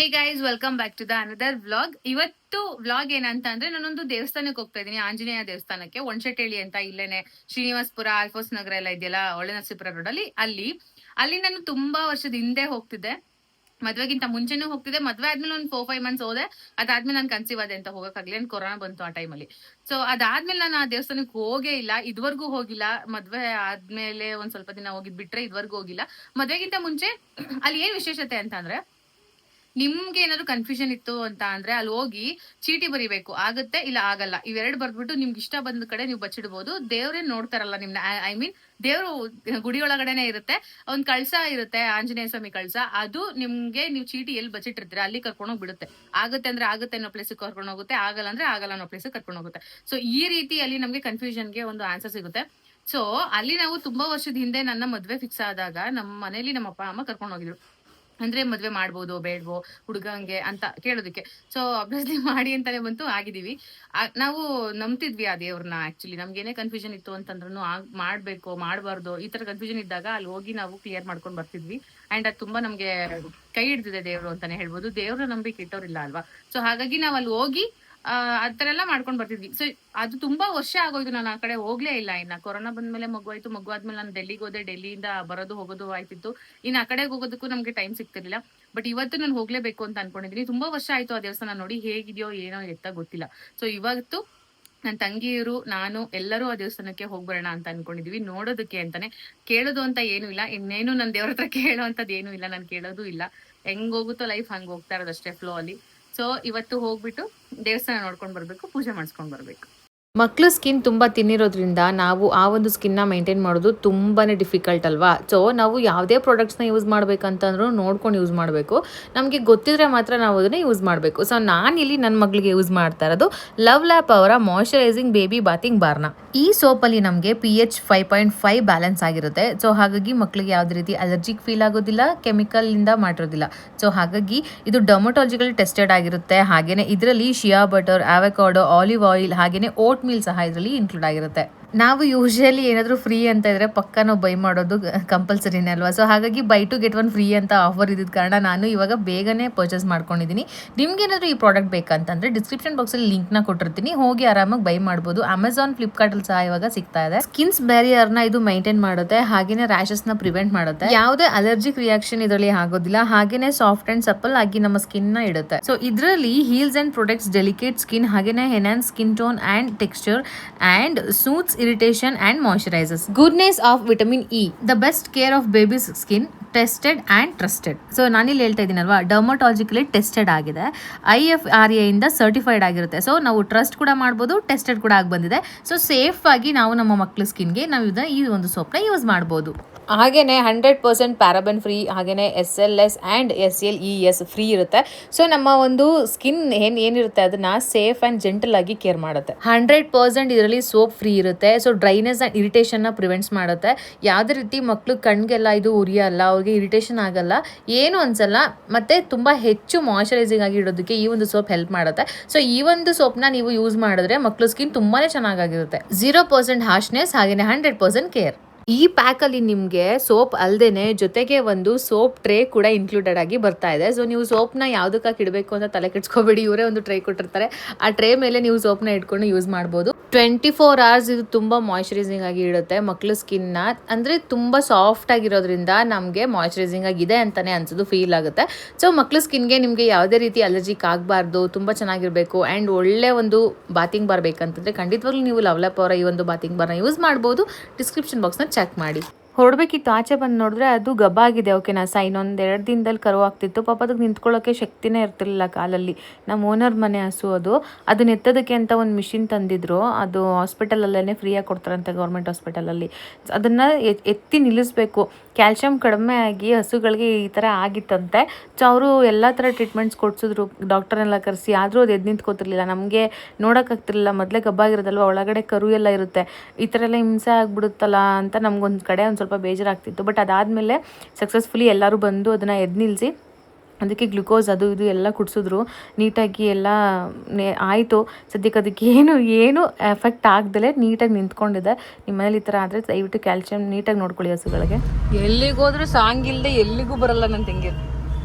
Hey guys, welcome back to the another vlog. ಇವತ್ತು vlog ಏನಂತ ಅಂದ್ರೆ ನಾನೊಂದು ದೇವಸ್ಥಾನಕ್ಕೆ ಹೋಗ್ತಾ ಇದ್ದೀನಿ, ಆಂಜನೇಯ ದೇವಸ್ಥಾನಕ್ಕೆ. ಒಂಚೆಟೇಳಿ ಅಂತ ಇಲ್ಲೇನೆ ಶ್ರೀನಿವಾಸಪುರ, ಆಲ್ಫೋಸ್ ನಗರ ಎಲ್ಲ ಇದೆಯಲ್ಲ, ಒಳ್ಳೆ ನರಸೀಪುರ ರೋಡ್ ಅಲ್ಲಿ ನಾನು ತುಂಬಾ ವರ್ಷದ ಹಿಂದೆ ಹೋಗ್ತಿದ್ದೆ. ಮದ್ವೆಗಿಂತ ಮುಂಚೆನೂ ಹೋಗ್ತಿದ್ದೆ. ಮದ್ವೆ ಆದ್ಮೇಲೆ ಒಂದು 4-5 ಮಂತ್ಸ್ ಹೋದೆ. ಅದಾದ್ಮೇಲೆ ನಾನು ಕನ್ಸೀವ್ ಆದೆ ಅಂತ ಹೋಗಕ್ಕಾಗ್ಲಿ, ನನ್ ಕೊರೋನಾ ಬಂತು ಆ ಟೈಮಲ್ಲಿ. ಸೊ ಅದಾದ್ಮೇಲೆ ನಾನು ಆ ದೇವಸ್ಥಾನಕ್ಕೆ ಹೋಗೇ ಇಲ್ಲ, ಇದುವರೆಗೂ ಹೋಗಿಲ್ಲ. ಮದ್ವೆ ಆದ್ಮೇಲೆ ಒಂದ್ ಸ್ವಲ್ಪ ದಿನ ಹೋಗಿದ್ ಬಿಟ್ರೆ ಇದುವರೆಗೂ ಹೋಗಿಲ್ಲ. ಮದ್ವೆಗಿಂತ ಮುಂಚೆ ಅಲ್ಲಿ ಏನ್ ವಿಶೇಷತೆ ಅಂತ ಅಂದ್ರೆ, ನಿಮ್ಗೆ ಏನಾದ್ರು ಕನ್ಫ್ಯೂಷನ್ ಇತ್ತು ಅಂತ ಅಂದ್ರೆ ಅಲ್ಲಿ ಹೋಗಿ ಚೀಟಿ ಬರಿಬೇಕು, ಆಗುತ್ತೆ ಇಲ್ಲ ಆಗಲ್ಲ. ಇವೆರಡು ಬರ್ದ್ಬಿಟ್ಟು ನಿಮ್ಗೆ ಇಷ್ಟ ಬಂದ ಕಡೆ ನೀವು ಬಚ್ಚಿಡ್ಬೋದು. ದೇವ್ರೇ ನೋಡ್ತಾರಲ್ಲ ನಿಮ್ನ, ಐ ಮೀನ್ ದೇವ್ರು ಗುಡಿ ಒಳಗಡೆನೆ ಇರುತ್ತೆ. ಒಂದ್ ಕಳ್ಸ ಇರುತ್ತೆ, ಆಂಜನೇಯ ಸ್ವಾಮಿ ಕಳ್ಸ. ಅದು ನಿಮ್ಗೆ ನೀವು ಚೀಟಿ ಎಲ್ಲಿ ಬಚ್ಚಿಟ್ಟಿರ್ತೀರ ಅಲ್ಲಿ ಕರ್ಕೊಂಡೋಗಿ ಬಿಡುತ್ತೆ. ಆಗುತ್ತೆ ಅಂದ್ರೆ ಆಗುತ್ತೆ ಅನ್ನೋ ಪ್ಲೇಸ್ ಕರ್ಕೊಂಡು ಹೋಗುತ್ತೆ, ಆಗಲ್ಲ ಅಂದ್ರೆ ಆಗಲ್ಲ ಅನ್ನೋ ಪ್ಲೇಸ್ ಕರ್ಕೊಂಡು ಹೋಗುತ್ತೆ. ಸೊ ಈ ರೀತಿ ಅಲ್ಲಿ ನಮ್ಗೆ ಕನ್ಫ್ಯೂಷನ್ಗೆ ಒಂದು ಆನ್ಸರ್ ಸಿಗುತ್ತೆ. ಸೊ ಅಲ್ಲಿ ನಾವು ತುಂಬಾ ವರ್ಷದ ಹಿಂದೆ ನನ್ನ ಮದ್ವೆ ಫಿಕ್ಸ್ ಆದಾಗ ನಮ್ಮ ಮನೇಲಿ ನಮ್ಮ ಅಪ್ಪ ಅಮ್ಮ ಕರ್ಕೊಂಡು ಹೋಗಿದ್ರು. ಅಂದ್ರೆ ಮದ್ವೆ ಮಾಡ್ಬೋದು ಬೇಡ್ವೋ ಹುಡುಗಂಗೆ ಅಂತ ಕೇಳೋದಕ್ಕೆ. ಸೊ ಅಬ್ವಿಯಸ್ಲಿ ಮಾಡಿ ಅಂತಾನೆ ಬಂತು, ಆಗಿದೀವಿ. ನಾವು ನಂಬ್ತಿದ್ವಿ ಆ ದೇವ್ರನ್ನ. ಆಕ್ಚುಲಿ ನಮ್ಗೇನೇ ಕನ್ಫ್ಯೂಷನ್ ಇತ್ತು ಅಂತಂದ್ರೂ ಮಾಡ್ಬೇಕು ಮಾಡಬಾರ್ದು ಈ ತರ ಕನ್ಫ್ಯೂಷನ್ ಇದ್ದಾಗ ಅಲ್ಲಿ ಹೋಗಿ ನಾವು ಕ್ಲಿಯರ್ ಮಾಡ್ಕೊಂಡ್ ಬರ್ತಿದ್ವಿ. ಅಂಡ್ ಅದು ತುಂಬಾ ನಮ್ಗೆ ಕೈ ಹಿಡ್ದಿದೆ ದೇವ್ರು ಅಂತಾನೆ ಹೇಳ್ಬೋದು. ದೇವ್ರ ನಂಬಿಕೆ ಇಟ್ಟೋರಿಲ್ಲ ಅಲ್ವಾ. ಸೊ ಹಾಗಾಗಿ ನಾವ್ ಅಲ್ಲಿ ಹೋಗಿ ಆತರ ಎಲ್ಲ ಮಾಡ್ಕೊಂಡ್ ಬರ್ತಿದ್ವಿ. ಸೊ ಅದು ತುಂಬಾ ವರ್ಷ ಆಗೋಯ್ತು, ನಾನು ಆ ಕಡೆ ಹೋಗ್ಲೇ ಇಲ್ಲ. ಇನ್ನ ಕೊರೋನಾ ಬಂದ್ಮೇಲೆ ಮಗು ಆಯ್ತು. ಮಗು ಆದ್ಮೇಲೆ ನಾನು ಡೆಲ್ಲಿಗೆ ಹೋದೆ. ಡೆಲ್ಲಿಯಿಂದ ಬರೋದು ಹೋಗೋದು ಆಯ್ತಿತ್ತು. ಇನ್ನು ಆ ಕಡೆಗೆ ಹೋಗೋದಕ್ಕೂ ನಮ್ಗೆ ಟೈಮ್ ಸಿಗ್ತಿರ್ಲಿಲ್ಲ. ಬಟ್ ಇವತ್ತು ನಾನು ಹೋಗ್ಲೇಬೇಕು ಅಂತ ಅನ್ಕೊಂಡಿದೀನಿ. ತುಂಬಾ ವರ್ಷ ಆಯ್ತು ಆ ದೇವಸ್ಥಾನ ನೋಡಿ. ಹೇಗಿದೆಯೋ ಏನೋ ಎತ್ತ ಗೊತ್ತಿಲ್ಲ. ಸೊ ಇವತ್ತು ನನ್ನ ತಂಗಿಯರು ನಾನು ಎಲ್ಲರೂ ಆ ದೇವಸ್ಥಾನಕ್ಕೆ ಹೋಗ್ಬರೋಣ ಅಂತ ಅನ್ಕೊಂಡಿದೀವಿ, ನೋಡೋದಕ್ಕೆ ಅಂತಾನೆ. ಕೇಳೋದು ಅಂತ ಏನು ಇಲ್ಲ, ಇನ್ನೇನು ನನ್ನ ದೇವ್ರ ಹತ್ರ ಕೇಳೋ ಅಂತದ್ ಏನು ಇಲ್ಲ. ನಾನು ಕೇಳೋದು ಇಲ್ಲ, ಹೆಂಗ್ ಹೋಗುತ್ತೋ ಲೈಫ್ ಹಂಗ್ ಹೋಗ್ತಾ ಇರೋದಷ್ಟೇ ಫ್ಲೋ ಅಲ್ಲಿ. ಸೊ ಇವತ್ತು ಹೋಗ್ಬಿಟ್ಟು ದೇವಸ್ಥಾನ ನೋಡ್ಕೊಂಡ್ ಬರ್ಬೇಕು, ಪೂಜೆ ಮಾಡಿಸ್ಕೊಂಡ್ ಬರ್ಬೇಕು. ಮಕ್ಕಳು ಸ್ಕಿನ್ ತುಂಬ ತಿನ್ನಿರೋದ್ರಿಂದ ನಾವು ಆ ಒಂದು ಸ್ಕಿನ್ನ ಮೇಂಟೈನ್ ಮಾಡೋದು ತುಂಬಾ ಡಿಫಿಕಲ್ಟ್ ಅಲ್ವಾ. ಸೊ ನಾವು ಯಾವುದೇ ಪ್ರಾಡಕ್ಟ್ಸ್ನ ಯೂಸ್ ಮಾಡಬೇಕಂತಂದ್ರೂ ನೋಡ್ಕೊಂಡು ಯೂಸ್ ಮಾಡಬೇಕು. ನಮಗೆ ಗೊತ್ತಿದ್ರೆ ಮಾತ್ರ ನಾವು ಅದನ್ನು ಯೂಸ್ ಮಾಡಬೇಕು. ಸೊ ನಾನಿಲ್ಲಿ ನನ್ನ ಮಗಳಿಗೆ ಯೂಸ್ ಮಾಡ್ತಾ ಇರೋದು ಲವ್ ಲ್ಯಾಪ್ ಅವರ ಮಾಯಶ್ಚರೈಸಿಂಗ್ ಬೇಬಿ ಬಾತಿಂಗ್ ಬಾರ್ನ. ಈ ಸೋಪಲ್ಲಿ ನಮಗೆ pH 5.5 ಬ್ಯಾಲೆನ್ಸ್ ಆಗಿರುತ್ತೆ. ಸೊ ಹಾಗಾಗಿ ಮಕ್ಕಳಿಗೆ ಯಾವುದೇ ರೀತಿ ಅಲರ್ಜಿಕ್ ಫೀಲ್ ಆಗೋದಿಲ್ಲ, ಕೆಮಿಕಲಿಂದ ಮಾಡಿರೋದಿಲ್ಲ. ಸೊ ಹಾಗಾಗಿ ಇದು ಡರ್ಮಟಾಲಜಿಕಲ್ ಟೆಸ್ಟೆಡ್ ಆಗಿರುತ್ತೆ. ಹಾಗೆಯೇ ಇದರಲ್ಲಿ ಶಿಯಾ ಬಟರ್, ಆವಕಾಡೋ, ಆಲಿವ್ ಆಯಿಲ್ ಹಾಗೆಯೇ ಓಟ್ ಮೀಲ್ ಸಹ ಇದರಲ್ಲಿ ಇನ್ಕ್ಲೂಡ್ ಆಗಿರುತ್ತೆ. ನಾವು ಯೂಶಲಿ ಏನಾದರೂ ಫ್ರೀ ಅಂತ ಇದ್ರೆ ಪಕ್ಕ ನಾವು ಬೈ ಮಾಡೋದು ಕಂಪಲ್ಸರಿನೇ ಅಲ್ವಾ. ಸೊ ಹಾಗಾಗಿ by two get one free ಅಂತ ಆಫರ್ ಇದ್ದ ಕಾರಣ ನಾನು ಇವಾಗ ಬೇಗನೆ ಪರ್ಚೇಸ್ ಮಾಡ್ಕೊಂಡಿದ್ದೀನಿ. ನಿಮ್ಗೆ ಏನಾದರೂ ಈ ಪ್ರಾಡಕ್ಟ್ ಬೇಕಂತಂದ್ರೆ ಡಿಸ್ಕ್ರಿಪ್ಷನ್ ಬಾಕ್ಸಲ್ಲಿ ಲಿಂಕ್ನ ಕೊಟ್ಟಿರ್ತೀನಿ, ಹೋಗಿ ಆರಾಮಾಗಿ ಬೈ ಮಾಡ್ಬೋದು. ಅಮೆಝಾನ್, ಫ್ಲಿಪ್ಕಾರ್ಟಲ್ಲಿ ಸಹ ಇವಾಗ ಸಿಗ್ತಾ ಇದೆ. ಸ್ಕಿನ್ಸ್ ಬ್ಯಾರಿಯರ್ನ ಇದು ಮೈಂಟೈನ್ ಮಾಡುತ್ತೆ, ಹಾಗೇನೆ ರ್ಯಾಷಸ್ನ ಪ್ರಿವೆಂಟ್ ಮಾಡುತ್ತೆ. ಯಾವುದೇ ಅಲರ್ಜಿಕ್ ರಿಯಾಕ್ಷನ್ ಇದರಲ್ಲಿ ಆಗೋದಿಲ್ಲ. ಹಾಗೇನೆ ಸಾಫ್ಟ್ ಅಂಡ್ ಸಪಲ್ ಆಗಿ ನಮ್ಮ ಸ್ಕಿನ್ನ ಇಡುತ್ತೆ. ಸೊ ಇದರಲ್ಲಿ heals and protects delicate skin, ಹಾಗೇನೆ enhance skin tone and texture and soothes irritation and moisturizes. Goodness of vitamin E, the best care of baby's skin, tested and trusted. So ನಾನಿಲ್ಲಿ ಹೇಳ್ತಾ ಇದ್ದೀನಲ್ವಾ, dermatologically tested ಆಗಿದೆ, IFRA ಇಂದ certified ಆಗಿರುತ್ತೆ. So ನಾವು trust ಕೂಡ ಮಾಡ್ಬೋದು, tested ಕೂಡ ಆಗಿ ಬಂದಿದೆ. ಸೊ ಸೇಫ್ ಆಗಿ ನಾವು ನಮ್ಮ ಮಕ್ಕಳ ಸ್ಕಿನ್ಗೆ ನಾವು ಈ ಒಂದು ಸೋಪ್ನ ಯೂಸ್ ಮಾಡ್ಬೋದು. ಹಾಗೆಯೇ 100% ಪ್ಯಾರಾಬೆನ್ ಫ್ರೀ, ಹಾಗೆಯೇ SLS ಆ್ಯಂಡ್ SLES ಫ್ರೀ ಇರುತ್ತೆ. ಸೊ ನಮ್ಮ ಒಂದು ಸ್ಕಿನ್ ಏನಿರುತ್ತೆ ಅದನ್ನು ಸೇಫ್ ಆ್ಯಂಡ್ ಜೆಂಟಲ್ ಆಗಿ ಕೇರ್ ಮಾಡುತ್ತೆ. 100% ಇದರಲ್ಲಿ ಸೋಪ್ ಫ್ರೀ ಇರುತ್ತೆ. ಸೊ ಡ್ರೈನೆಸ್ ಆ್ಯಂಡ್ ಇರಿಟೇಷನ್ನ ಪ್ರಿವೆಂಟ್ಸ್ ಮಾಡುತ್ತೆ. ಯಾವುದೇ ರೀತಿ ಮಕ್ಕಳು ಕಣ್ಗೆಲ್ಲ ಇದು ಉರಿಯಲ್ಲ, ಅವ್ರಿಗೆ ಇರಿಟೇಷನ್ ಆಗಲ್ಲ, ಏನು ಅನ್ಸಲ್ಲ. ಮತ್ತು ತುಂಬ ಹೆಚ್ಚು ಮಾಯಶ್ಚರೈಸಿಂಗ್ ಆಗಿ ಇಡೋದಕ್ಕೆ ಈ ಒಂದು ಸೋಪ್ ಹೆಲ್ಪ್ ಮಾಡುತ್ತೆ. ಸೊ ಈ ಒಂದು ಸೋಪ್ನ ನೀವು ಯೂಸ್ ಮಾಡಿದ್ರೆ ಮಕ್ಕಳು ಸ್ಕಿನ್ ತುಂಬಾ ಚೆನ್ನಾಗಿರುತ್ತೆ. 0% ಹಾರ್ಶ್ನೆಸ್, ಹಾಗೆಯೇ 100% ಕೇರ್. ಈ ಪ್ಯಾಕಲ್ಲಿ ನಿಮಗೆ ಸೋಪ್ ಅಲ್ಲದೆ ಜೊತೆಗೆ ಒಂದು ಸೋಪ್ ಟ್ರೇ ಕೂಡ ಇನ್ಕ್ಲೂಡೆಡ್ ಆಗಿ ಬರ್ತಾ ಇದೆ. ಸೊ ನೀವು ಸೋಪ್ನ ಯಾವುದಕ್ಕೆ ಇಡಬೇಕು ಅಂತ ತಲೆ ಕೆಡ್ಸ್ಕೊಬೇಡಿ, ಇವರೇ ಒಂದು ಟ್ರೇ ಕೊಟ್ಟಿರ್ತಾರೆ. ಆ ಟ್ರೇ ಮೇಲೆ ನೀವು ಸೋಪ್ನ ಇಟ್ಕೊಂಡು ಯೂಸ್ ಮಾಡ್ಬೋದು. 24 hours ಇದು ತುಂಬ ಮಾಯಶ್ಚರೈಸಿಂಗ್ ಆಗಿ ಇಡುತ್ತೆ ಮಕ್ಕಳ ಸ್ಕಿನ್ನ. ಅಂದರೆ ತುಂಬ ಸಾಫ್ಟ್ ಆಗಿರೋದ್ರಿಂದ ನಮಗೆ ಮಾಯಶ್ಚರೈಸಿಂಗ್ ಆಗಿದೆ ಅಂತಲೇ ಅನ್ಸೋದು ಫೀಲ್ ಆಗುತ್ತೆ. ಸೊ ಮಕ್ಕಳ ಸ್ಕಿನ್ಗೆ ನಿಮಗೆ ಯಾವುದೇ ರೀತಿ ಅಲರ್ಜಿಕ್ ಆಗಬಾರ್ದು, ತುಂಬ ಚೆನ್ನಾಗಿರಬೇಕು ಆ್ಯಂಡ್ ಒಳ್ಳೆ ಒಂದು ಬಾತಿಂಗ್ ಬಾರ್ ಬೇಕಂತಂದರೆ ಖಂಡಿತವಾಗ್ಲೂ ನೀವು ಲವ್ ಲ್ಯಾಪ್ ಅವರ ಈ ಒಂದು ಬಾತಿಂಗ್ ಬಾರ್ನ ಯೂಸ್ ಮಾಡ್ಬೋದು. ಡಿಸ್ಕ್ರಿಪ್ಷನ್ ಬಾಕ್ಸ್ನ ಚೆಕ್ ಮಾಡಿ. ಹೊರಬೇಕಿತ್ತು, ಆಚೆ ಬಂದು ನೋಡಿದ್ರೆ ಅದು ಗಬ್ಬಾಗಿದೆ. ಓಕೆನಾ, ಇನ್ನೊಂದು 2 ದಿನದಲ್ಲಿ ಕರು ಆಗ್ತಿತ್ತು. ಪಾಪ ಅದಕ್ಕೆ ನಿಂತ್ಕೊಳ್ಳೋಕ್ಕೆ ಶಕ್ತಿನೇ ಇರ್ತಿರ್ಲಿಲ್ಲ ಕಾಲಲ್ಲಿ. ನಮ್ಮ ಓನರ್ ಮನೆ ಹಸು ಅದು. ಅದನ್ನ ಎತ್ತೋದಕ್ಕೆ ಅಂತ ಒಂದು ಮಿಷಿನ್ ತಂದಿದ್ರು. ಅದು ಹಾಸ್ಪಿಟಲಲ್ಲೇ ಫ್ರೀಯಾಗಿ ಕೊಡ್ತಾರಂತೆ, ಗೌರ್ಮೆಂಟ್ ಹಾಸ್ಪಿಟಲಲ್ಲಿ. ಅದನ್ನು ಎತ್ತಿ ನಿಲ್ಲಿಸ್ಬೇಕು. ಕ್ಯಾಲ್ಶಿಯಂ ಕಡಿಮೆ ಆಗಿ ಹಸುಗಳಿಗೆ ಈ ಥರ ಆಗಿತ್ತಂತೆ. ಸೊ ಅವರು ಎಲ್ಲ ಥರ ಟ್ರೀಟ್ಮೆಂಟ್ಸ್ ಕೊಡಿಸಿದ್ರು, ಡಾಕ್ಟರ್ನೆಲ್ಲ ಕರೆಸಿ. ಆದರೂ ಅದು ಎದ್ದು ನಿಂತ್ಕೋತಿರ್ಲಿಲ್ಲ. ನಮಗೆ ನೋಡೋಕ್ಕಾಗ್ತಿರ್ಲಿಲ್ಲ, ಮೊದಲೇ ಗಬ್ಬಾಗಿರೋದಲ್ವ, ಒಳಗಡೆ ಕರು ಎಲ್ಲ ಇರುತ್ತೆ. ಈ ಥರ ಎಲ್ಲ ಹಿಂಸೆ ಆಗಿಬಿಡುತ್ತಲ್ಲ ಅಂತ ನಮಗೊಂದು ಕಡೆ ಒಂದು ಸ್ವಲ್ಪ ಬೇಜಾರಾಗ್ತಿತ್ತು. ಬಟ್ ಅದಾದಮೇಲೆ ಸಕ್ಸಸ್ಫುಲಿ ಎಲ್ಲರೂ ಬಂದು ಅದನ್ನು ಎದ್ದು ನಿಲ್ಲಿಸಿ ಅದಕ್ಕೆ ಗ್ಲುಕೋಸ್ ಅದು ಇದು ಎಲ್ಲ ಕುಡಿಸಿದ್ರು. ನೀಟಾಗಿ ಎಲ್ಲ ಆಯಿತು. ಸದ್ಯಕ್ಕೆ ಅದಕ್ಕೆ ಏನು ಎಫೆಕ್ಟ್ ಆಗ್ದಲೇ ನೀಟಾಗಿ ನಿಂತ್ಕೊಂಡಿದೆ. ನಿಮ್ಮ ಮನೇಲಿ ಈ ಥರ ಆದರೆ ದಯವಿಟ್ಟು ಕ್ಯಾಲ್ಶಿಯಂ ನೀಟಾಗಿ ನೋಡ್ಕೊಳ್ಳಿ ಹಸುಗಳಿಗೆ. ಎಲ್ಲಿಗೋದ್ರೂ ಸಾಂಗ್ ಇಲ್ಲದೆ ಎಲ್ಲಿಗೂ ಬರಲ್ಲ ನನ್ನ ತಂಗಿ.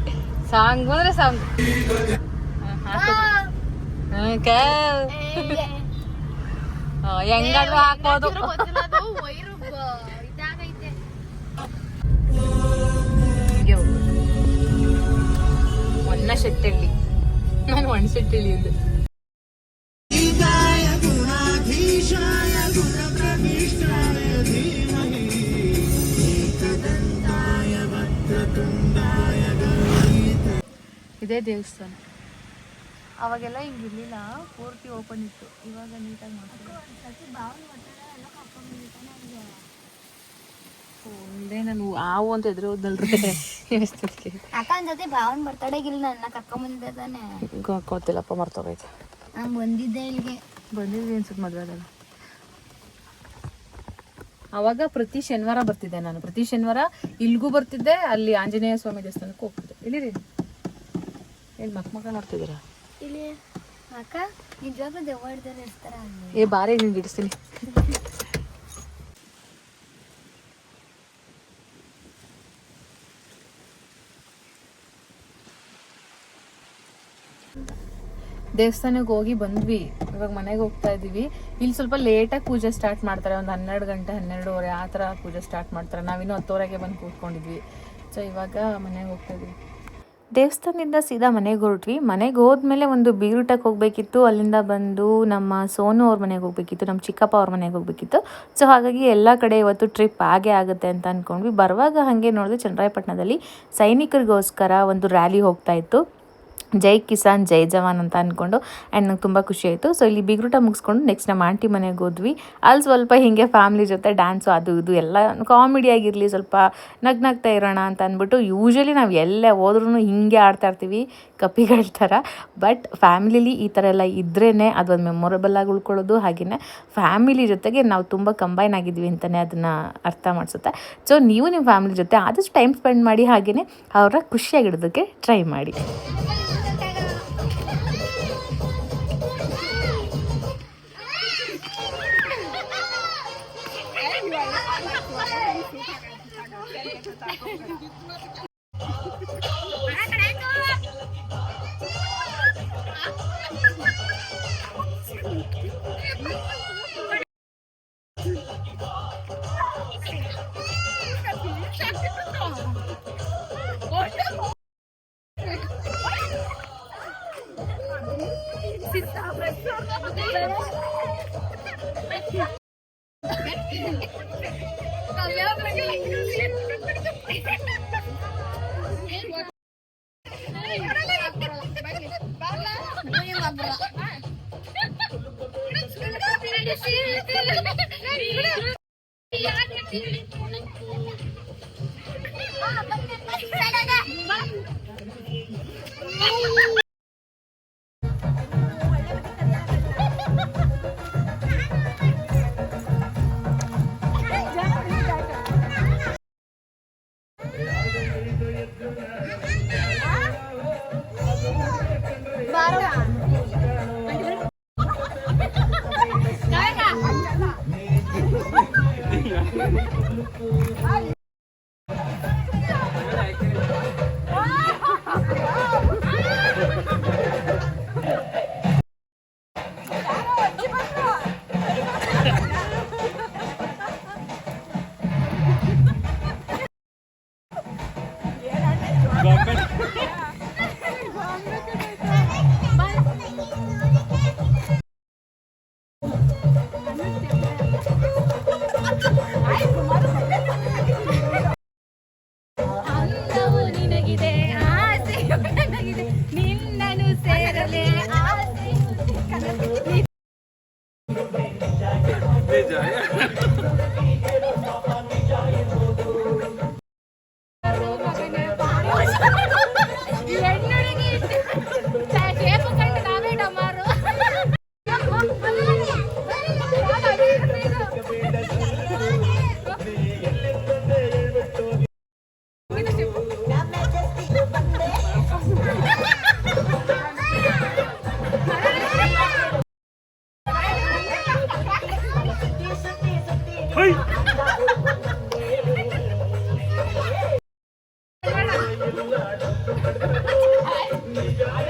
ಸಾಂಗ್ ಬಂದ್ರೆ ಸಾಂಗ್ ಹೆಂಗಾದ್ರೂ ಹಾಕ್ಬೋದು. ಶೆಟ್ಟಳ್ಳಿ ನಾನು ಒಣಶೆಟ್ಟಳ್ಳಿ ಇದು ಇದೇ ದೇವಸ್ಥಾನ. ಅವಾಗೆಲ್ಲ ಹಿಂಗಿರ್ಲಿಲ್ಲ, ಪೂರ್ತಿ ಓಪನ್ ಇತ್ತು. ಇವಾಗ ನೀಟಾಗಿ ಮಾಡ್ತಾರೆ. ಒಂದೇ ನಾನು ಹಾವು ಅಂತ ಎದುರು ಹೋದ್ನಲ್ರಿ ಅಕ್ಕನ ಜೊತೆ ಭಾವನ್ ಬರ್ತಡೆಗಿಲ್ಲ ನನ್ನ ಕರ್ಕೊಂಬಂದಿದ್ದಾನೆ. ಗೊತ್ತಿಲ್ಲಪ್ಪ, ಮರ್ತೋಗೈತೆ. ನಾನು ಬಂದಿದ್ದೆ ಇಲ್ಲಿಗೆ. ಬಂದಿದ್ದೆ ಅನ್ಸುತ್ತೆ ಮದುವೆ ಅದಲ್ಲ. ಅವಾಗ ಪ್ರತಿ ಶನಿವಾರ ಬರ್ತಿದ್ದೆ ನಾನು. ಪ್ರತಿ ಶನಿವಾರ ಇಲ್ಗೂ ಬರ್ತಿದ್ದೆ, ಅಲ್ಲಿ ಆಂಜನೇಯ ಸ್ವಾಮಿ ದೇವಸ್ಥಾನಕ್ಕೆ ಹೋಗ್ತಿದ್ದೆ. ಇಲ್ಲಿರಿ ಏನು ಮಕ್ಕ ನೋಡ್ತಿದ್ದೀರಾ? ಇಲ್ಲಿ ಅಕ್ಕ ನಿಜವಾಗ್ಲೂ ದೆವ್ವ ಹಿಡ್ದಾರೆ ಇರ್ತಾರ. ಏ ಬಾರಿ ನಿನ್ಗೆ ಇಡಿಸ್ತೀನಿ. ದೇವಸ್ಥಾನಕ್ಕೆ ಹೋಗಿ ಬಂದ್ವಿ, ಇವಾಗ ಮನೆಗೆ ಹೋಗ್ತಾ ಇದ್ದೀವಿ. ಇಲ್ಲಿ ಸ್ವಲ್ಪ ಲೇಟಾಗಿ ಪೂಜೆ ಸ್ಟಾರ್ಟ್ ಮಾಡ್ತಾರೆ, ಒಂದು 12 ಗಂಟೆ 12:30 ಆ ಥರ ಪೂಜೆ ಸ್ಟಾರ್ಟ್ ಮಾಡ್ತಾರೆ. ನಾವಿನ್ನೂ 10:00 ಬಂದು ಕೂತ್ಕೊಂಡಿದ್ವಿ. ಸೊ ಇವಾಗ ಮನೆಗೆ ಹೋಗ್ತಾ ಇದ್ವಿ. ದೇವಸ್ಥಾನದಿಂದ ಸೀದಾ ಮನೆಗೆ ಹೊರಟ್ವಿ. ಮನೆಗೆ ಹೋದ್ಮೇಲೆ ಒಂದು ಬೀರೂಟಕ್ಕೆ ಹೋಗಬೇಕಿತ್ತು. ಅಲ್ಲಿಂದ ಬಂದು ನಮ್ಮ ಸೋನು ಅವ್ರ ಮನೆಗೆ ಹೋಗಬೇಕಿತ್ತು, ನಮ್ಮ ಚಿಕ್ಕಪ್ಪ ಅವ್ರ ಮನೆಗೆ ಹೋಗಬೇಕಿತ್ತು. ಸೊ ಹಾಗಾಗಿ ಎಲ್ಲ ಕಡೆ ಇವತ್ತು ಟ್ರಿಪ್ ಆಗೇ ಆಗುತ್ತೆ ಅಂತ ಅಂದ್ಕೊಂಡ್ವಿ. ಬರುವಾಗ ಹಾಗೆ ನೋಡಿದ್ರೆ ಚನ್ನರಾಯಪಟ್ಟಣದಲ್ಲಿ ಸೈನಿಕರಿಗೋಸ್ಕರ ಒಂದು ರ್ಯಾಲಿ ಹೋಗ್ತಾ ಇತ್ತು, ಜೈ ಕಿಸಾನ್ ಜೈ ಜವಾನ್ ಅಂತ ಅಂದ್ಕೊಂಡು. ಆ್ಯಂಡ್ ನಂಗೆ ತುಂಬ ಖುಷಿ ಆಯಿತು. ಸೊ ಇಲ್ಲಿ ಬೀಗ್ರೂಟ ಮುಗಿಸ್ಕೊಂಡು ನೆಕ್ಸ್ಟ್ ನಮ್ಮ ಆಂಟಿ ಮನೆಗೆ ಹೋದ್ವಿ. ಅಲ್ಲಿ ಸ್ವಲ್ಪ ಹೀಗೆ ಫ್ಯಾಮ್ಲಿ ಜೊತೆ ಡ್ಯಾನ್ಸು ಅದು ಇದು ಎಲ್ಲ ಕಾಮಿಡಿಯಾಗಿರಲಿ, ಸ್ವಲ್ಪ ನಗ್ನಾಗ್ತಾ ಇರೋಣ ಅಂತ ಅಂದ್ಬಿಟ್ಟು. ಯೂಶ್ವಲಿ ನಾವು ಎಲ್ಲೇ ಹೋದ್ರೂ ಹೀಗೆ ಆಡ್ತಾ ಇರ್ತೀವಿ ಕಪಿಗಳ ಥರ. ಬಟ್ ಫ್ಯಾಮಿಲಿಲಿ ಈ ಥರ ಎಲ್ಲ ಇದ್ರೇ ಅದೊಂದು ಮೆಮೊರೇಬಲ್ ಆಗಿ ಉಳ್ಕೊಳ್ಳೋದು. ಹಾಗೆಯೇ ಫ್ಯಾಮಿಲಿ ಜೊತೆಗೆ ನಾವು ತುಂಬ ಕಂಬೈನ್ ಆಗಿದ್ವಿ ಅಂತಲೇ ಅದನ್ನು ಅರ್ಥ ಮಾಡಿಸುತ್ತೆ. ಸೊ ನೀವು ನಿಮ್ಮ ಫ್ಯಾಮಿಲಿ ಜೊತೆ ಆದಷ್ಟು ಟೈಮ್ ಸ್ಪೆಂಡ್ ಮಾಡಿ, ಹಾಗೆಯೇ ಅವರ ಖುಷಿಯಾಗಿಡೋದಕ್ಕೆ ಟ್ರೈ ಮಾಡಿ.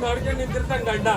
ನೋಡ್ಕೊಂಡು ನಿಂತಿರ್ತಾನೆ ಗಂಡ.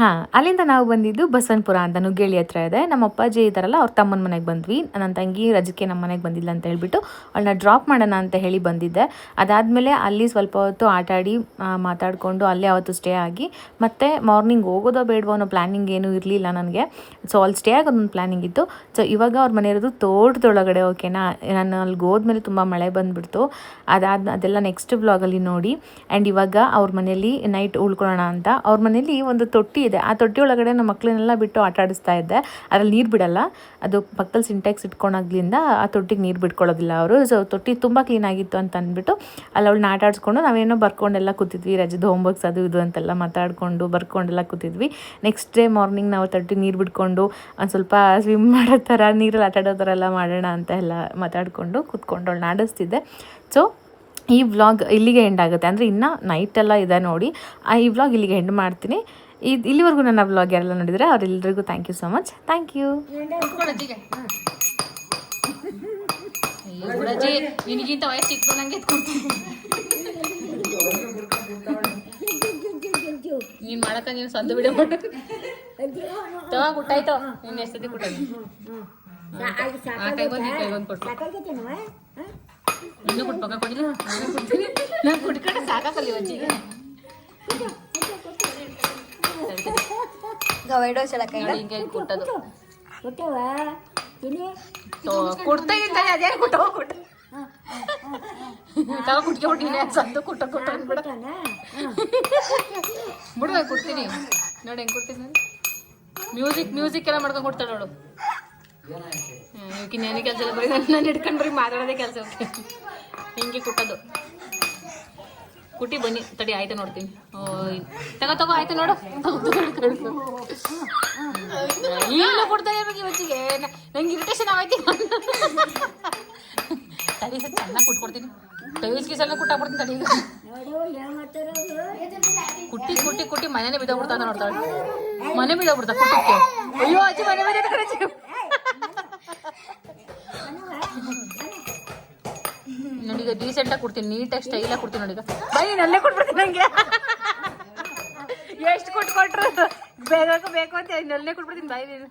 ಹಾಂ, ಅಲ್ಲಿಂದ ನಾವು ಬಂದಿದ್ದು ಬಸವನಪುರ ಅಂತ ನುಗ್ಗೇಳಿ ಹತ್ರ ಇದೆ. ನಮ್ಮ ಅಪ್ಪಾಜಿ ಇದ್ದಾರಲ್ಲ, ಅವ್ರ ತಮ್ಮನ ಮನೆಗೆ ಬಂದ್ವಿ. ನನ್ನ ತಂಗಿ ರಜಕ್ಕೆ ನಮ್ಮ ಮನೆಗೆ ಬಂದಿಲ್ಲ ಅಂತ ಹೇಳ್ಬಿಟ್ಟು ಅವಳನ್ನ ಡ್ರಾಪ್ ಮಾಡೋಣ ಅಂತ ಹೇಳಿ ಬಂದಿದ್ದೆ. ಅದಾದಮೇಲೆ ಅಲ್ಲಿ ಸ್ವಲ್ಪ ಹೊತ್ತು ಆಟ ಆಡಿ ಮಾತಾಡಿಕೊಂಡು ಅಲ್ಲೇ ಅವತ್ತು ಸ್ಟೇ ಆಗಿ ಮತ್ತೆ ಮಾರ್ನಿಂಗ್ ಹೋಗೋದೋ ಬೇಡವೋ ಅನ್ನೋ ಪ್ಲ್ಯಾನಿಂಗ್ ಏನೂ ಇರಲಿಲ್ಲ ನನಗೆ. ಸೊ ಅಲ್ಲಿ ಸ್ಟೇ ಆಗೋದೊಂದು ಪ್ಲ್ಯಾನಿಂಗ್ ಇತ್ತು. ಸೊ ಇವಾಗ ಅವ್ರ ಮನೆ ಇರೋದು ತೋಟದೊಳಗಡೆ, ಓಕೆನಾ. ನಾನು ಅಲ್ಲಿಗೆ ಹೋದ್ಮೇಲೆ ತುಂಬ ಮಳೆ ಬಂದುಬಿಡ್ತು. ಅದೆಲ್ಲ ನೆಕ್ಸ್ಟ್ ವ್ಲಾಗಲ್ಲಿ ನೋಡಿ. ಆ್ಯಂಡ್ ಇವಾಗ ಅವ್ರ ಮನೇಲಿ ನೈಟ್ ಉಳ್ಕೊಳ್ಳೋಣ ಅಂತ. ಅವ್ರ ಮನೇಲಿ ಒಂದು ತೊಟ್ಟಿ ಇದೆ. ಆ ತೊಟ್ಟಿ ಒಳಗಡೆ ನಮ್ಮ ಮಕ್ಕಳನ್ನೆಲ್ಲ ಬಿಟ್ಟು ಆಟ ಆಡಿಸ್ತಾ ಇದ್ದೆ. ಅದ್ರಲ್ಲಿ ನೀರು ಬಿಡಲ್ಲ, ಅದು ಪಕ್ಕದಲ್ಲಿ ಸಿಂಟ್ಯಾಕ್ಸ್ ಇಟ್ಕೊಂಡಾಗ್ಲಿಂದ ಆ ತೊಟ್ಟಿಗೆ ನೀರು ಬಿಟ್ಕೊಳ್ಳೋದಿಲ್ಲ ಅವರು. ಸೊ ತೊಟ್ಟಿ ತುಂಬ ಕ್ಲೀನಾಗಿತ್ತು ಅಂತ ಅಂದ್ಬಿಟ್ಟು ಅಲ್ಲಿ ಅವಳನ್ನ ಆಟ ಆಡಿಸ್ಕೊಂಡು ನಾವೇನೋ ಬರ್ಕೊಂಡೆಲ್ಲ ಕೂತಿದ್ವಿ. ರಜದ ಹೋಮ್ವರ್ಕ್ಸ್ ಅದು ಇದು ಅಂತೆಲ್ಲ ಮಾತಾಡಿಕೊಂಡು ಬರ್ಕೊಂಡೆಲ್ಲ ಕೂತಿದ್ವಿ. ನೆಕ್ಸ್ಟ್ ಡೇ ಮಾರ್ನಿಂಗ್ ನಾವು ತೊಟ್ಟಿ ನೀರು ಬಿಟ್ಕೊಂಡು ಒಂದು ಸ್ವಲ್ಪ ಸ್ವಿಮ್ ಮಾಡೋ ಥರ, ನೀರಲ್ಲಿ ಆಟ ಆಡೋ ಥರ ಎಲ್ಲ ಮಾಡೋಣ ಅಂತ ಎಲ್ಲ ಮಾತಾಡಿಕೊಂಡು ಕೂತ್ಕೊಂಡು ಅವಳನ್ನ ಆಡಿಸ್ತಿದ್ದೆ. ಸೊ ಈ ವ್ಲಾಗ್ ಇಲ್ಲಿಗೆ ಎಂಡ್ ಆಗುತ್ತೆ. ಅಂದರೆ ಇನ್ನೂ ನೈಟೆಲ್ಲ ಇದೆ ನೋಡಿ. ಈ ವ್ಲಾಗ್ ಇಲ್ಲಿಗೆ ಎಂಡ್ ಮಾಡ್ತೀನಿ. ಇಲ್ಲಿವರೆಗೂ ನನ್ನ ವ್ಲಾಗ್ ಯಾರೆಲ್ಲ ನೋಡಿದರೆ ಅವರೆಲ್ಲರಿಗೂ thank you so much. Thank you. ನಿನಗಿಂತ ವಯಸ್ಸು ಚಿಕ್ಕ ನಂಗೆ ನೀನು ಮಾಡಕ್ಕ ನೀನು ಸಂದು ಬಿಡ ತವಾಗ ಕುಟ್ಟಾಯ್ತು. ನೀನು ಎಷ್ಟೊತ್ತಿ ಕುಟ್ಟಾಯ್ತು ಇನ್ನೂ ಕುಟ್ಬೇಕ ಕೊಡಿಲ್ಲ. ನಾನು ಕುಟ್ಕೊಂಡು ಸಾಕಾಗಲ್ಲ ಅಜ್ಜಿಗೆ. ಹಿಂಗೆ ಕುಟ್ಟದು ಕುಡ್ತಾ ಇರ್ತಾರೆ. ಅದೇ ಕುಟ್ಟವ ಕುಟ್ಟ ತಗ ಕುಟ್ಕೊಬಿಟ್ಟು ನೀನೇ ಸಂದು ಕುಟ್ಟ ಅಂದ್ಬಿಡ ಬಿಡುವ ಕುಡ್ತೀನಿ ನೋಡಿ. ಹೆಂಗೆ ಕೊಡ್ತೀನಿ ನಾನು ಮ್ಯೂಸಿಕ್ ಎಲ್ಲ ಮಾಡ್ಕೊಂಡು ಕೊಡ್ತಾಳೆ ನೋಡು. ಇನ್ನೇನು ಕೆಲಸ ಇಲ್ಲ, ಬರೀ ನಾನು ಹಿಡ್ಕೊಂಡು ಬರೀ ಮಾತಾಡೋದೇ ಕೆಲಸ. ಓಕೆ, ಹಿಂಗೆ ಕುಟ್ಟೋದು. ಕುಟ್ಟಿ ಬನ್ನಿ ತಡಿ, ಆಯ್ತು ನೋಡ್ತೀನಿ. ತಗೋ ಆಯ್ತು ನೋಡು. ಇಲ್ಲ ಕೊಡ್ತಾರೆ ಇವಾಗ ಇವತ್ತಿಗೆ. ನಂಗೆ ಇರಿಟೇಷನ್ ಆಗೈತಿ. ತಡಿ ಸರ್ ಚೆನ್ನಾಗಿ ಕುಟ್ಕೊಡ್ತೀನಿ. ಟೈಲ್ಸ್ ಗೀಸೆಲ್ಲ ಕುಟ್ಟಾಕ್ಬಿಡ್ತೀನಿ ತಡಿ. ಕುಟ್ಟಿ ಮನೇನೆ ಬಿದ್ದೋಗ್ಬಿಡ್ತಾನೆ ನೋಡ್ತಾಳೆ. ಮನೆ ಬಿದ್ದೋಗ್ಬಿಡ್ತಾ ಕುಟ್ಟಕ್ಕೆ. ಅಯ್ಯೋ ಅಜ್ಜಿ ಮನೆ ಬಿದ್ದ ನೋಡೀಗ ಡೀಸೆಂಟಾಗಿ ಕೊಡ್ತೀನಿ, ನೀಟಾಗಿ ಸ್ಟೈಲಾಗಿ ಕೊಡ್ತೀನಿ ನೋಡೀಗ. ಬೈ ನಲ್ಲೇ ಕೊಟ್ಬಿಡ್ತೀನಿ. ನಂಗೆ ಎಷ್ಟು ಕೊಟ್ರು ಬೇಕು ಅಂತ ನಲ್ಲೇ ಕೊಟ್ಬಿಡ್ತೀನಿ. ಬಾಯಿ ನೀನು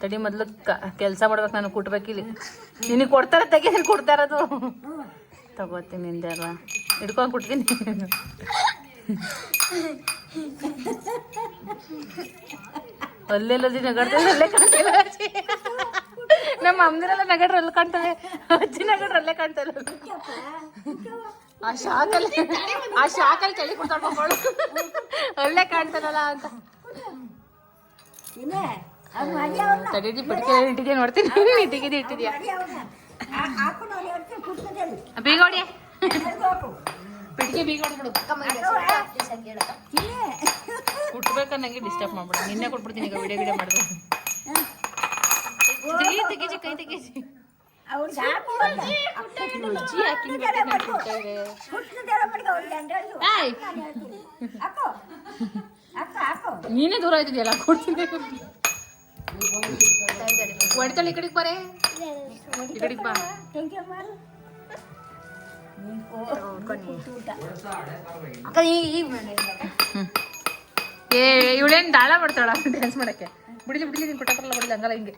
ತಡಿ, ಮೊದಲು ಕೆಲಸ ಮಾಡ್ಬೇಕು. ನಾನು ಕುಟ್ಬೇಕಿಲ್ಲಿ. ನಿನಗೆ ಕೊಡ್ತಾರ ತೆಗಿ, ಕೊಡ್ತಾರದು ತಗೋತೀನಿ. ನಿಂದೆಲ್ಲ ಹಿಡ್ಕೊಂಡು ಕುಟ್ತೀನಿ. ಅಲ್ಲೆಲ್ಲದಿ ನಗಡ್ತಾರೆ, ಅಲ್ಲೇ ಕಾಣ್ತಿಲ್ಲ ಅಜ್ಜಿ. ನಮ್ಮ ಅಮ್ಮದಿರೆಲ್ಲ ನಗಡ್ರು ಅಲ್ಲಿ ಕಾಣ್ತವೆ, ಅಜ್ಜಿ ನಗಡ್ರು ಅಲ್ಲೇ ಕಾಣ್ತಲ್ಲ. ಆ ಶಾಕಲ್ಲಿ ಚಳಿ ಕೊಡ್ತಾಳು ಅಲ್ಲೇ ಕಾಣ್ತಾನಲ್ಲ ಅಂತ. ತಡೀರಿ ಪಡಿಕೆ ಇಟ್ಟಿದ್ಯಾ ನೋಡ್ತೀನಿ. ಇಟ್ಟಿಗಿದೆ ಇಟ್ಟಿದ್ಯಾ ಬೀಗೋಡಿ ಪಿಟಿಕೆ ಬೀಗೋಡ್ಬಿಡು. ಕುಟ್ಬೇಕನ್ನಂಗೆ ಡಿಸ್ಟರ್ಬ್ ಮಾಡ್ಬಿಡ. ನಿನ್ನೆ ಕೊಟ್ಬಿಡ್ತೀನಿ ಈಗ ವಿಡಿಯೋ ಗಿಡಿಯೋ ಮಾಡಿದ್ರೆ. ತೆಗೀಜಿ ಕೈ ತೆಗೀಜಿ. ಅಜ್ಜಿ ಹಾಕಿ ನೀನೇ ದೂರ ಆಯ್ತಿದ್ಯಲ್ಲ ಕೊಡ್ತೀನಿ. ಹೊಡಿತಾಳೆ ಈ ಕಡೆಗೆ ಬಾರೆ, ಈ ಕಡೆಗೆ ಬಾ. ಏ ಇವಳೇನ್ ದಾಳ ಮಾಡ್ತಾಳ ಡ್ಯಾನ್ಸ್ ಮಾಡಕ್ಕೆ. ಬಿಡಿಲಿ ಬಿಡಿಲಿ ನೀನು ಕೊಟ್ಟಲ್ಲ ಬಿಡಿಲಿ ಹಂಗಲ್ಲ ಹಿಂಗೆ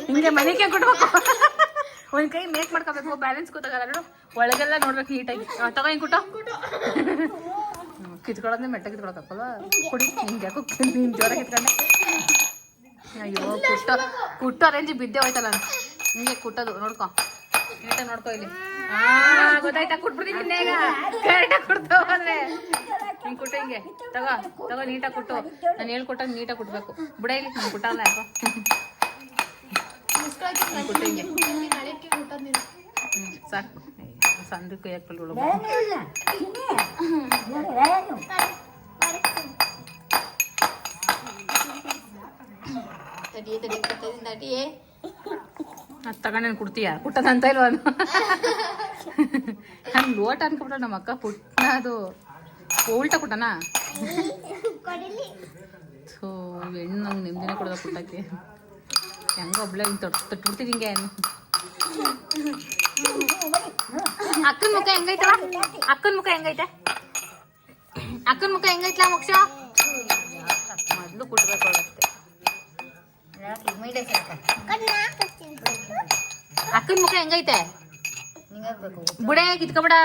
ಹಿಂಗೆ ಮನೆಗೆ ಕೊಟ್ಬೇಕು. ಒಂದ್ ಕೈ ಮೇಕ್ ಮಾಡ್ಕೋಬೇಕು, ಬ್ಯಾಲೆನ್ಸ್ ಗೊತ್ತಾಗಲ್ಲ ನೋಡು. ಒಳಗೆಲ್ಲ ನೋಡ್ಬೇಕು ನೀಟಾಗಿ. ತಗೋ ಹಿಂಗೆ ಕುಟ್ಟೋ. ಕಿತ್ಕೊಳ್ಳೋದೇ ಮೆಟ್ಟ ಕಿತ್ಕೊಳಕಲ್ಲ. ಕುಡಿ ಹಿಂಗೆ ಯಾಕೋ ನೀನು ಜೋರ ಕಿತ್ಕೊಂಡೆ. ಅಯ್ಯೋ ಕುಟ್ಟೋ ಅರೇಂಜಿ ಬಿದ್ದೆ ಹೋಯ್ತಲ್ಲ ಹಿಂಗೆ ಕುಟ್ಟೋದು. ನೋಡ್ಕೊ ನೀಟಾಗಿ ನೋಡ್ಕೊ ಇಲ್ಲಿ. ಗೊತ್ತಾಯ್ತಾ? ಕುಟ್ಬಿಡ್ತೀನಿ ಇನ್ನೇಗ ಕರೆಕ್ಟಾಗಿ ಕುಡ್ತಾವ ಅಂದ್ರೆ ಹಿಂಗೆ ಕುಟ್ಟು. ಹಿಂಗೆ ತಗೋ ನೀಟಾಗಿ ಕುಟ್ಟು. ನಾನು ಹೇಳ್ಕೊಟ್ಟಾಗ ನೀಟಾಗಿ ಕುಟ್ಬೇಕು. ಬಿಡ ಇಲ್ಲಿ ನಾನು ಕುಟ್ಟಲ್ಲ ಯಾಕೋ. ಕುಟ್ಟು ಹಿಂಗೆ ಸಾಕು. ಸಂದು ಕೈಯಾಗ ಕಲ್ಗಳು ಅದು ತಗೊಂಡೇನು ಕುಡ್ತೀಯ? ಕುಟ್ಟದಂತ ಇಲ್ವ? ನಾನು ಲೋಟ ಅನ್ಕೊಬಿಟ್ಟ ನಮ್ಮ ಅಕ್ಕ ಕುಟ್ಟನ. ಅದು ಉಲ್ಟಾ ಕುಟ್ಟನಾ? ಸೊ ಹೆಣ್ಣು ನಂಗೆ ನೆಮ್ಮದಿನೇ ಕೊಡೋದ ಕುಟ್ಟಕ್ಕೆ. ಹೆಂಗ ಒಬ್ಳೆ ಹಿಂಗೆ ತೊಟ್ಬಿಡ್ತೀನಿ ಹಿಂಗೆ. ಅಕ್ಕನ ಮುಖ ಹೆಂಗೈತವ? ಅಕ್ಕನ ಮುಖ ಹೆಂಗೈತೆ? ಅಕ್ಕನ ಮುಖ ಹೆಂಗೈತ್ಲಾ ಮೋಕ್ಷ? ಮೊದಲು ಕುಟ್ಬೇಕು ಅವಳಷ್ಟೇ. ಅಕ್ಕನ ಮುಖ ಹೆಂಗೈತೆ? ಬುಡೆ ಕಿತ್ಕೊಬೇಡ.